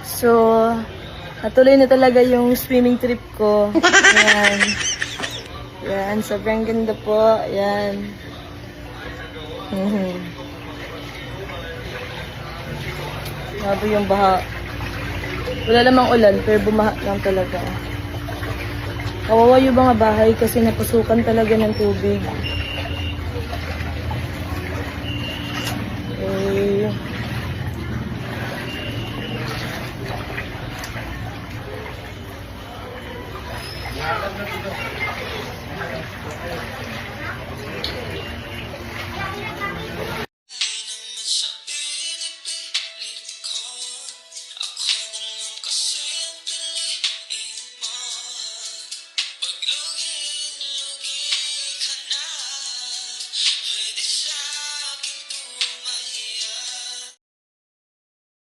So, natuloy na talaga yung swimming trip ko. Ayan. Ayan, sobrang ganda po. Ayan. Grabe yung baha. Wala namang ulan, pero bumaha lang talaga. Kawawa yung mga bahay kasi napasukan talaga ng tubig.